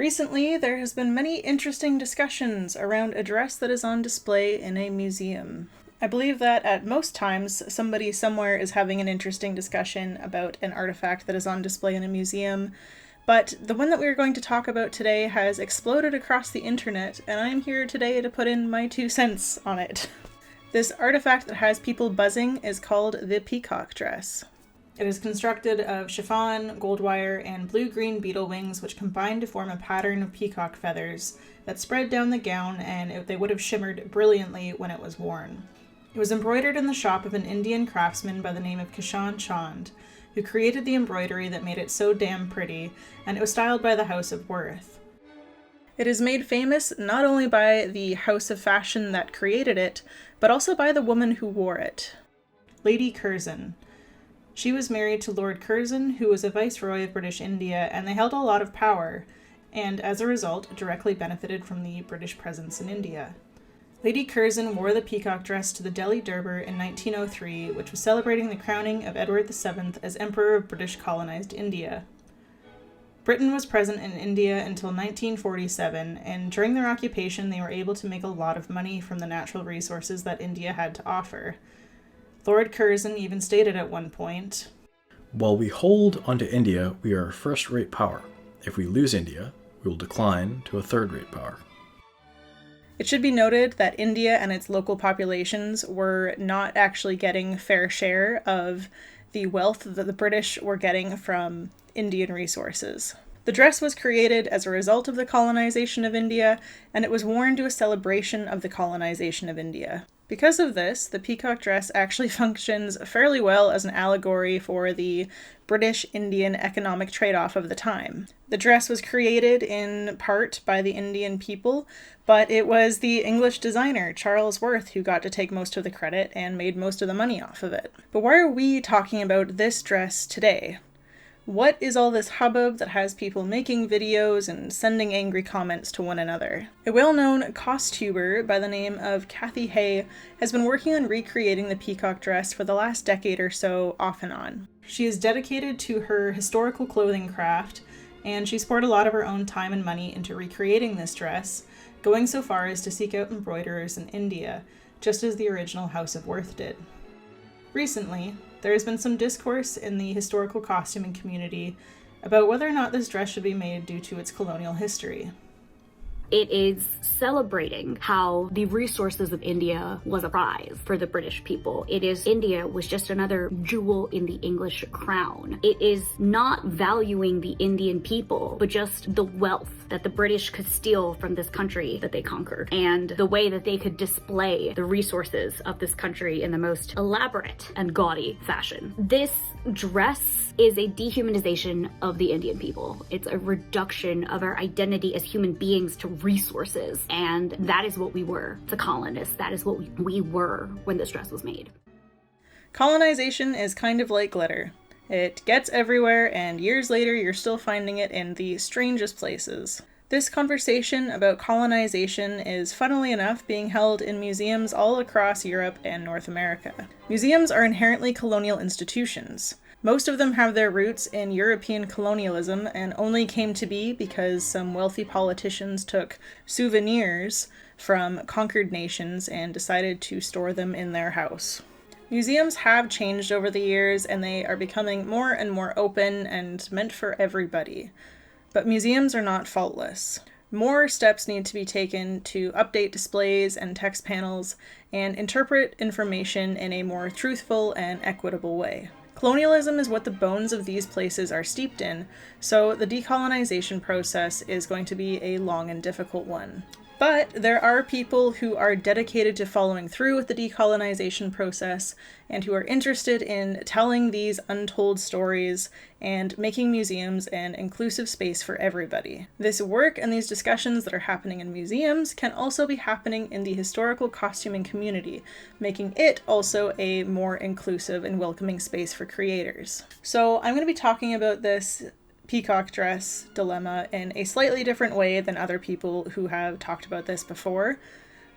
Recently, there has been many interesting discussions around a dress that is on display in a museum. I believe that at most times, somebody somewhere is having an interesting discussion about an artifact that is on display in a museum, but the one that we are going to talk about today has exploded across the internet, and I'm here today to put in my 2 cents on it. This artifact that has people buzzing is called the Peacock Dress. It is constructed of chiffon, gold wire, and blue-green beetle wings, which combine to form a pattern of peacock feathers that spread down the gown, and they would have shimmered brilliantly when it was worn. It was embroidered in the shop of an Indian craftsman by the name of Kishan Chand, who created the embroidery that made it so damn pretty, and it was styled by the House of Worth. It is made famous not only by the house of fashion that created it, but also by the woman who wore it, Lady Curzon. She was married to Lord Curzon, who was a viceroy of British India, and they held a lot of power, and as a result, directly benefited from the British presence in India. Lady Curzon wore the peacock dress to the Delhi Durbar in 1903, which was celebrating the crowning of Edward VII as Emperor of British colonized India. Britain was present in India until 1947, and during their occupation they were able to make a lot of money from the natural resources that India had to offer. Lord Curzon even stated at one point, "While we hold onto India, we are a first-rate power. If we lose India, we will decline to a third-rate power." It should be noted that India and its local populations were not actually getting fair share of the wealth that the British were getting from Indian resources. The dress was created as a result of the colonization of India, and it was worn to a celebration of the colonization of India. Because of this, the peacock dress actually functions fairly well as an allegory for the British-Indian economic trade-off of the time. The dress was created in part by the Indian people, but it was the English designer, Charles Worth, who got to take most of the credit and made most of the money off of it. But why are we talking about this dress today? What is all this hubbub that has people making videos and sending angry comments to one another? A well-known costumer by the name of Cathy Hay has been working on recreating the peacock dress for the last decade or so, off and on. She is dedicated to her historical clothing craft, and she's poured a lot of her own time and money into recreating this dress, going so far as to seek out embroiderers in India, just as the original House of Worth did. Recently, there has been some discourse in the historical costuming community about whether or not this dress should be made due to its colonial history. It is celebrating how the resources of India was a prize for the British people. India was just another jewel in the English crown. It is not valuing the Indian people, but just the wealth that the British could steal from this country that they conquered, and the way that they could display the resources of this country in the most elaborate and gaudy fashion. This dress is a dehumanization of the Indian people. It's a reduction of our identity as human beings to resources, and that is what we were, the colonists. That is what we were when this dress was made. Colonization is kind of like glitter. It gets everywhere, and years later you're still finding it in the strangest places. This conversation about colonization is, funnily enough, being held in museums all across Europe and North America. Museums are inherently colonial institutions. Most of them have their roots in European colonialism and only came to be because some wealthy politicians took souvenirs from conquered nations and decided to store them in their house. Museums have changed over the years, and they are becoming more and more open and meant for everybody. But museums are not faultless. More steps need to be taken to update displays and text panels and interpret information in a more truthful and equitable way. Colonialism is what the bones of these places are steeped in, so the decolonization process is going to be a long and difficult one. But there are people who are dedicated to following through with the decolonization process and who are interested in telling these untold stories and making museums an inclusive space for everybody. This work and these discussions that are happening in museums can also be happening in the historical costuming community, making it also a more inclusive and welcoming space for creators. So I'm going to be talking about this peacock dress dilemma in a slightly different way than other people who have talked about this before.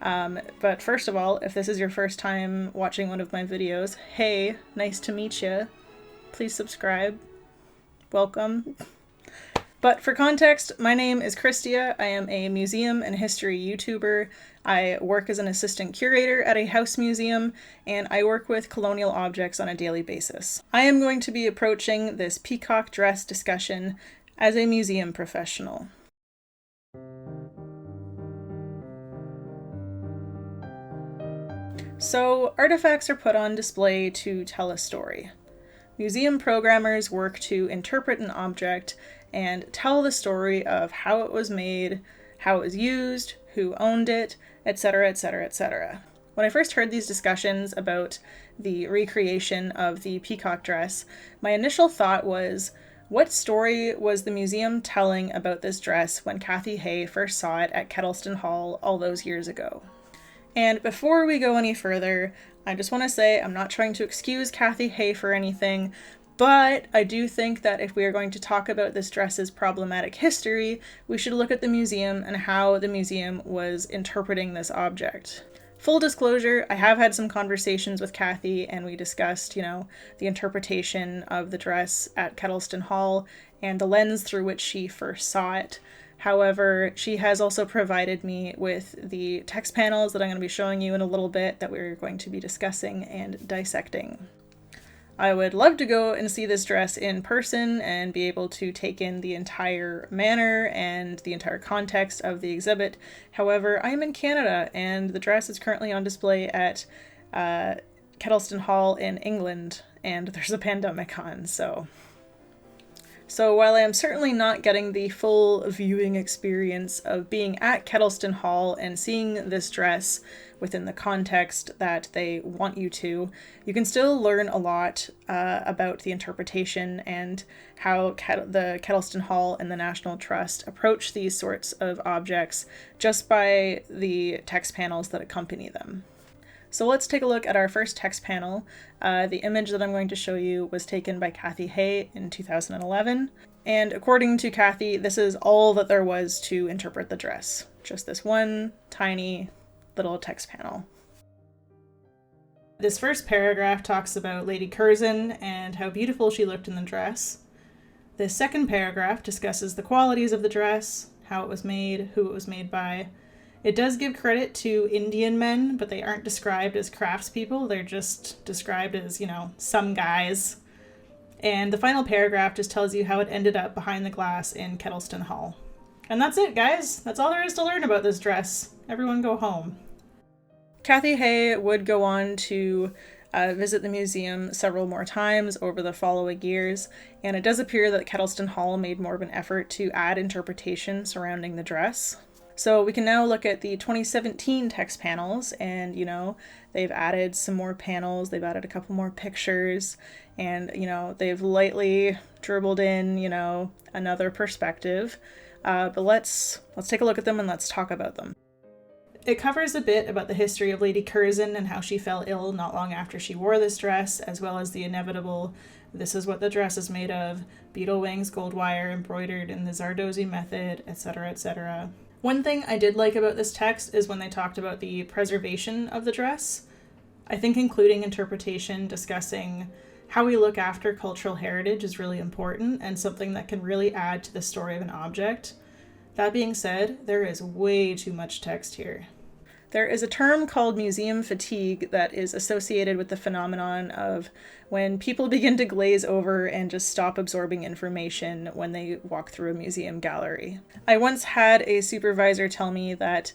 But first of all, if this is your first time watching one of my videos, hey, nice to meet you. Please subscribe. Welcome. But for context, my name is Christia. I am a museum and history YouTuber. I work as an assistant curator at a house museum, and I work with colonial objects on a daily basis. I am going to be approaching this peacock dress discussion as a museum professional. So, artifacts are put on display to tell a story. Museum programmers work to interpret an object and tell the story of how it was made, how it was used, who owned it, etc., etc., etc. When I first heard these discussions about the recreation of the peacock dress, my initial thought was, what story was the museum telling about this dress when Cathy Hay first saw it at Kedleston Hall all those years ago? And before we go any further, I just want to say I'm not trying to excuse Cathy Hay for anything, but I do think that if we are going to talk about this dress's problematic history, we should look at the museum and how the museum was interpreting this object. Full disclosure, I have had some conversations with Cathy, and we discussed, the interpretation of the dress at Kedleston Hall and the lens through which she first saw it. However, she has also provided me with the text panels that I'm going to be showing you in a little bit that we're going to be discussing and dissecting. I would love to go and see this dress in person and be able to take in the entire manner and the entire context of the exhibit. However, I am in Canada, and the dress is currently on display at Kedleston Hall in England, and there's a pandemic on, So while I am certainly not getting the full viewing experience of being at Kedleston Hall and seeing this dress within the context that they want you to, you can still learn a lot about the interpretation and how the Kedleston Hall and the National Trust approach these sorts of objects just by the text panels that accompany them. So let's take a look at our first text panel. The image that I'm going to show you was taken by Cathy Hay in 2011. And according to Cathy, this is all that there was to interpret the dress. Just this one tiny little text panel. This first paragraph talks about Lady Curzon and how beautiful she looked in the dress. This second paragraph discusses the qualities of the dress, how it was made, who it was made by. It does give credit to Indian men, but they aren't described as craftspeople. They're just described as, some guys. And the final paragraph just tells you how it ended up behind the glass in Kedleston Hall. And that's it, guys. That's all there is to learn about this dress. Everyone go home. Cathy Hay would go on to visit the museum several more times over the following years, and it does appear that Kedleston Hall made more of an effort to add interpretation surrounding the dress. So we can now look at the 2017 text panels, and, they've added some more panels, they've added a couple more pictures, and, they've lightly dribbled in, another perspective. But let's take a look at them and let's talk about them. It covers a bit about the history of Lady Curzon and how she fell ill not long after she wore this dress, as well as the inevitable, this is what the dress is made of, beetle wings, gold wire, embroidered in the Zardozi method, etc., etc. One thing I did like about this text is when they talked about the preservation of the dress. I think including interpretation discussing how we look after cultural heritage is really important and something that can really add to the story of an object. That being said, there is way too much text here. There is a term called museum fatigue that is associated with the phenomenon of when people begin to glaze over and just stop absorbing information when they walk through a museum gallery. I once had a supervisor tell me that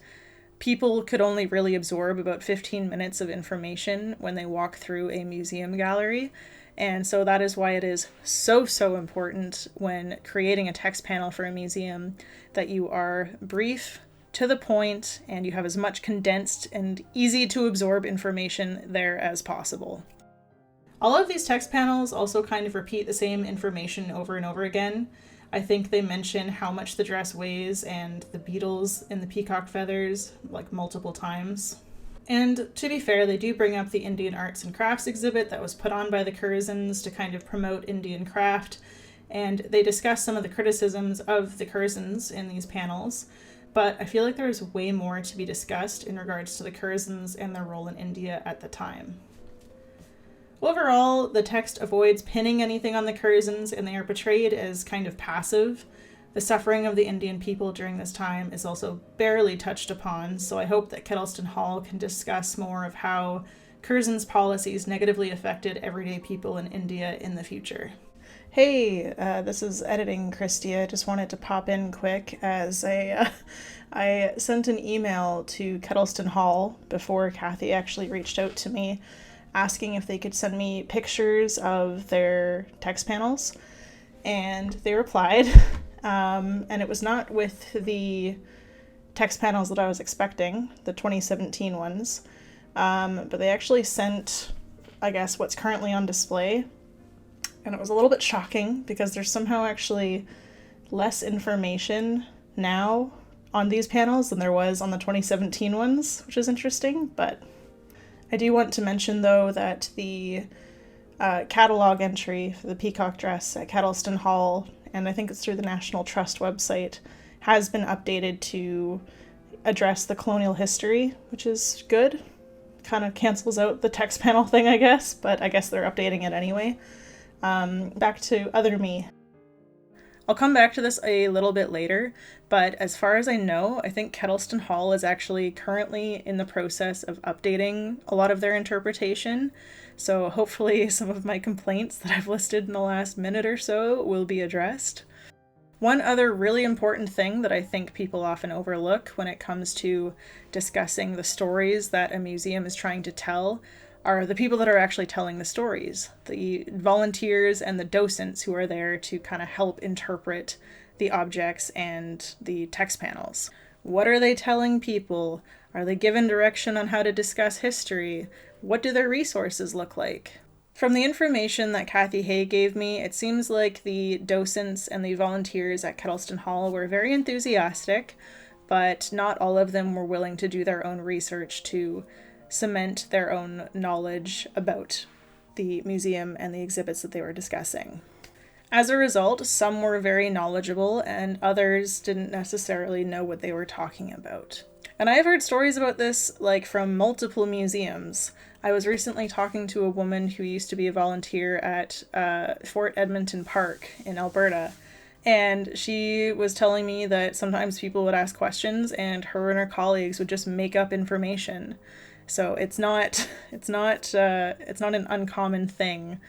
people could only really absorb about 15 minutes of information when they walk through a museum gallery. And so that is why it is so important when creating a text panel for a museum that you are brief, to the point, and you have as much condensed and easy to absorb information there as possible. All of these text panels also kind of repeat the same information over and over again. I think they mention how much the dress weighs and the beetles in the peacock feathers multiple times. And to be fair, they do bring up the Indian Arts and Crafts exhibit that was put on by the Curzons to kind of promote Indian craft, and they discuss some of the criticisms of the Curzons in these panels. But I feel like there's way more to be discussed in regards to the Curzons and their role in India at the time. Overall, the text avoids pinning anything on the Curzons, and they are portrayed as kind of passive. The suffering of the Indian people during this time is also barely touched upon, so I hope that Kedleston Hall can discuss more of how Curzon's policies negatively affected everyday people in India in the future. Hey, this is editing Christy. I just wanted to pop in quick as I sent an email to Kedleston Hall before Cathy actually reached out to me, asking if they could send me pictures of their text panels, and they replied. And it was not with the text panels that I was expecting, the 2017 ones, but they actually sent, I guess, what's currently on display, and it was a little bit shocking because there's somehow actually less information now on these panels than there was on the 2017 ones, which is interesting. But I do want to mention, though, that the catalog entry for the Peacock Dress at Kedleston Hall, and I think it's through the National Trust website, has been updated to address the colonial history, which is good. Kind of cancels out the text panel thing, I guess, but I guess they're updating it anyway. Back to other me. I'll come back to this a little bit later, but as far as I know, I think Kedleston Hall is actually currently in the process of updating a lot of their interpretation, so hopefully some of my complaints that I've listed in the last minute or so will be addressed. One other really important thing that I think people often overlook when it comes to discussing the stories that a museum is trying to tell are the people that are actually telling the stories, the volunteers and the docents who are there to kind of help interpret the objects and the text panels. What are they telling people? Are they given direction on how to discuss history? What do their resources look like? From the information that Cathy Hay gave me, it seems like the docents and the volunteers at Kedleston Hall were very enthusiastic, but not all of them were willing to do their own research to cement their own knowledge about the museum and the exhibits that they were discussing. As a result, some were very knowledgeable and others didn't necessarily know what they were talking about. And I've heard stories about this, like, from multiple museums. I was recently talking to a woman who used to be a volunteer at Fort Edmonton Park in Alberta, and she was telling me that sometimes people would ask questions and her and her colleagues would just make up information. So it's not an uncommon thing.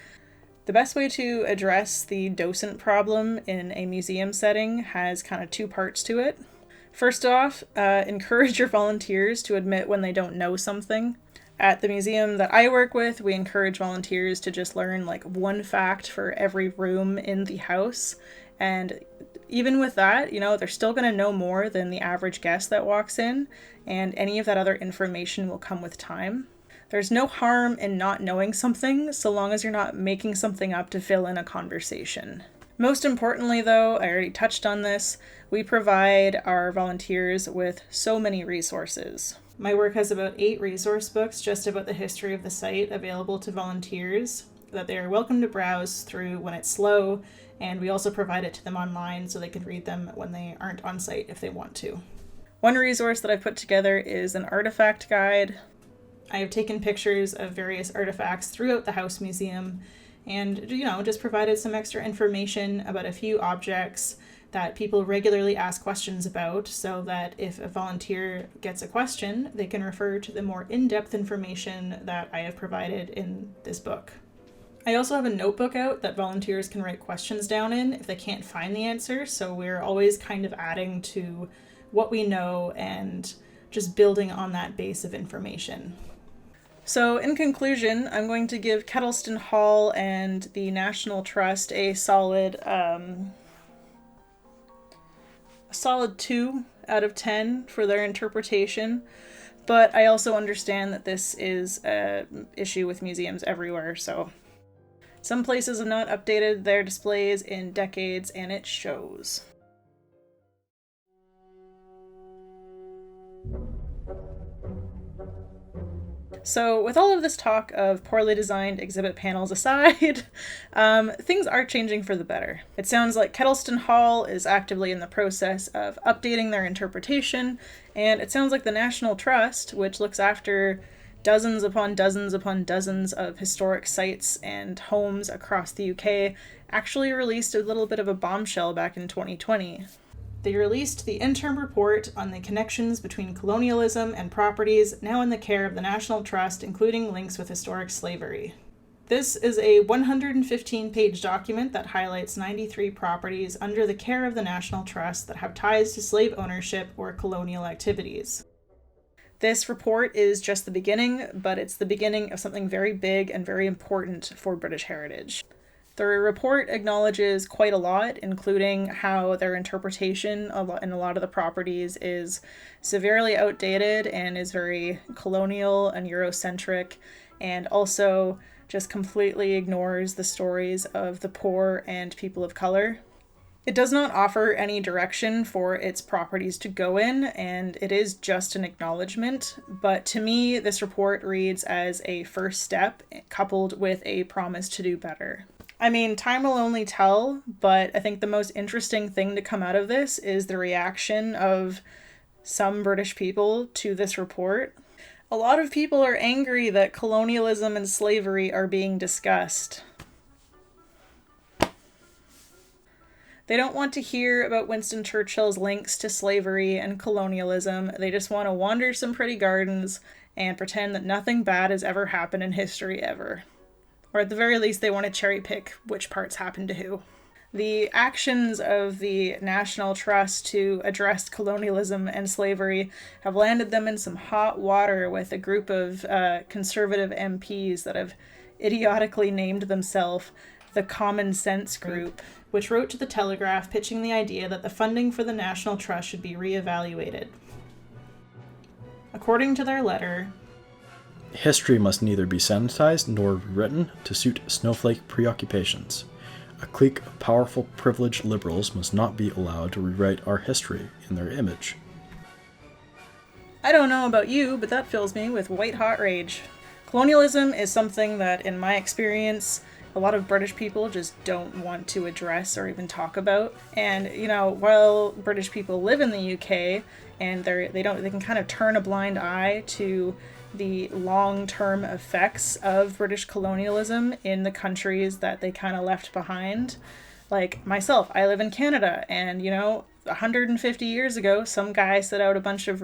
The best way to address the docent problem in a museum setting has kind of two parts to it. First off, encourage your volunteers to admit when they don't know something. At the museum that I work with, we encourage volunteers to just learn like one fact for every room in the house. And even with that, they're still going to know more than the average guest that walks in, and any of that other information will come with time. There's no harm in not knowing something, so long as you're not making something up to fill in a conversation. Most importantly, though, I already touched on this, we provide our volunteers with so many resources. My work has about 8 resource books just about the history of the site available to volunteers that they are welcome to browse through when it's slow, and we also provide it to them online so they can read them when they aren't on site if they want to. One resource that I've put together is an artifact guide. I have taken pictures of various artifacts throughout the House Museum and, just provided some extra information about a few objects that people regularly ask questions about, so that if a volunteer gets a question, they can refer to the more in-depth information that I have provided in this book. I also have a notebook out that volunteers can write questions down in if they can't find the answer, so we're always kind of adding to what we know and just building on that base of information. So in conclusion, I'm going to give Kedleston Hall and the National Trust a solid 2 out of 10 for their interpretation, but I also understand that this is an issue with museums everywhere, so some places have not updated their displays in decades, and it shows. So with all of this talk of poorly designed exhibit panels aside, things are changing for the better. It sounds like Kedleston Hall is actively in the process of updating their interpretation, and it sounds like the National Trust, which looks after dozens upon dozens upon dozens of historic sites and homes across the UK, actually released a little bit of a bombshell back in 2020. They released the interim report on the connections between colonialism and properties now in the care of the National Trust, including links with historic slavery. This is a 115-page document that highlights 93 properties under the care of the National Trust that have ties to slave ownership or colonial activities. This report is just the beginning, but it's the beginning of something very big and very important for British heritage. The report acknowledges quite a lot, including how their interpretation in a lot of the properties is severely outdated and is very colonial and euro-centric, and also just completely ignores the stories of the poor and people of color. It does not offer any direction for its properties to go in, and it is just an acknowledgement, but to me, this report reads as a first step coupled with a promise to do better. I mean, time will only tell, but I think the most interesting thing to come out of this is the reaction of some British people to this report. A lot of people are angry that colonialism and slavery are being discussed. They don't want to hear about Winston Churchill's links to slavery and colonialism. They just want to wander some pretty gardens and pretend that nothing bad has ever happened in history ever. Or at the very least, they want to cherry pick which parts happened to who. The actions of the National Trust to address colonialism and slavery have landed them in some hot water with a group of conservative MPs that have idiotically named themselves the Common Sense Group, which wrote to the Telegraph pitching the idea that the funding for the National Trust should be reevaluated. According to their letter, history must neither be sanitized nor rewritten to suit snowflake preoccupations. A clique of powerful, privileged liberals must not be allowed to rewrite our history in their image. I don't know about you, but that fills me with white-hot rage. Colonialism is something that, in my experience, a lot of British people just don't want to address or even talk about. And, while British people live in the UK and they can kind of turn a blind eye to the long-term effects of British colonialism in the countries that they kind of left behind. Like myself, I live in Canada, and 150 years ago, some guy set out a bunch of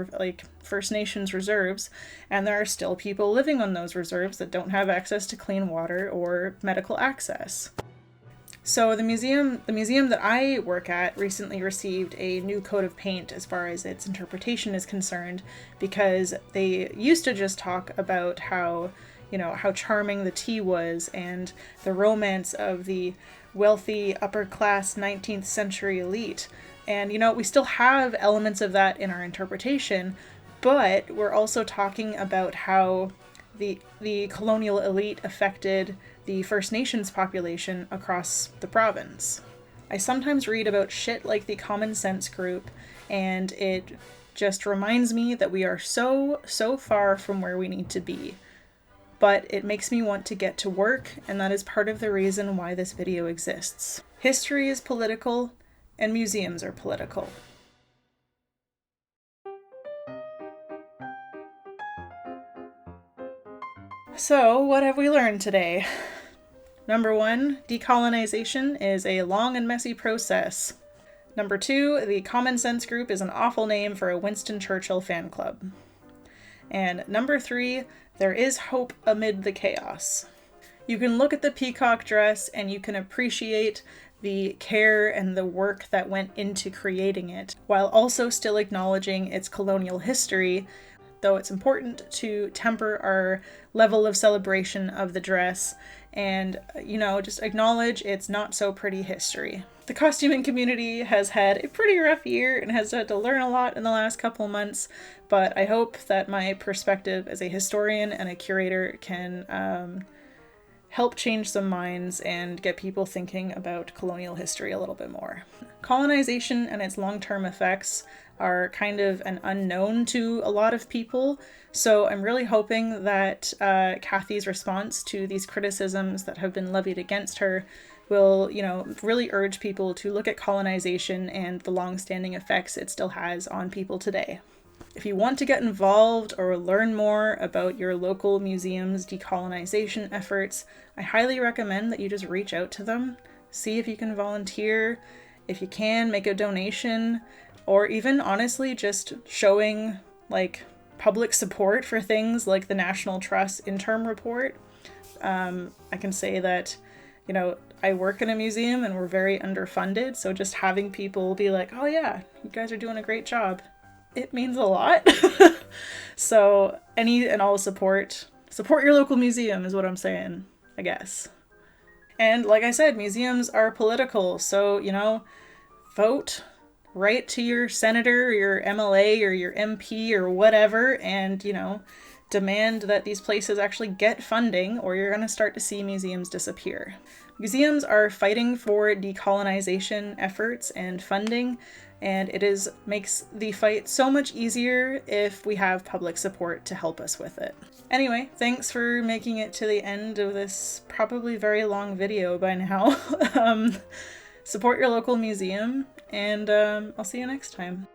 First Nations reserves, and there are still people living on those reserves that don't have access to clean water or medical access. So the museum that I work at recently received a new coat of paint as far as its interpretation is concerned, because they used to just talk about how charming the tea was and the romance of the wealthy upper class 19th century elite. And we still have elements of that in our interpretation, but we're also talking about how the colonial elite affected the First Nations population across the province. I sometimes read about shit like the Common Sense Group, and it just reminds me that we are so far from where we need to be. But it makes me want to get to work, and that is part of the reason why this video exists. History is political, and museums are political. So, what have we learned today? Number 1, decolonization is a long and messy process. Number 2, the Common Sense Group is an awful name for a Winston Churchill fan club. And number 3, there is hope amid the chaos. You can look at the Peacock Dress and you can appreciate the care and the work that went into creating it, while also still acknowledging its colonial history, though it's important to temper our level of celebration of the dress and, just acknowledge its not so pretty history. The costuming community has had a pretty rough year and has had to learn a lot in the last couple months, but I hope that my perspective as a historian and a curator can help change some minds and get people thinking about colonial history a little bit more. Colonization and its long-term effects are kind of an unknown to a lot of people, so I'm really hoping that Cathy's response to these criticisms that have been levied against her will, really urge people to look at colonization and the long-standing effects it still has on people today. If you want to get involved or learn more about your local museum's decolonization efforts, I highly recommend that you just reach out to them, see if you can volunteer, if you can, make a donation, or even honestly just showing like public support for things like the National Trust interim report. I can say that, you know, I work in a museum and we're very underfunded, so just having people be like, oh yeah, you guys are doing a great job, it means a lot. So any and all support your local museum is what I'm saying, I guess. And like I said, museums are political, so, you know, vote, write to your senator or your MLA or your MP or whatever, and, you know, demand that these places actually get funding, or you're going to start to see museums disappear. Museums are fighting for decolonization efforts and funding, and it makes the fight so much easier if we have public support to help us with it. Anyway, thanks for making it to the end of this probably very long video by now. Support your local museum, and I'll see you next time.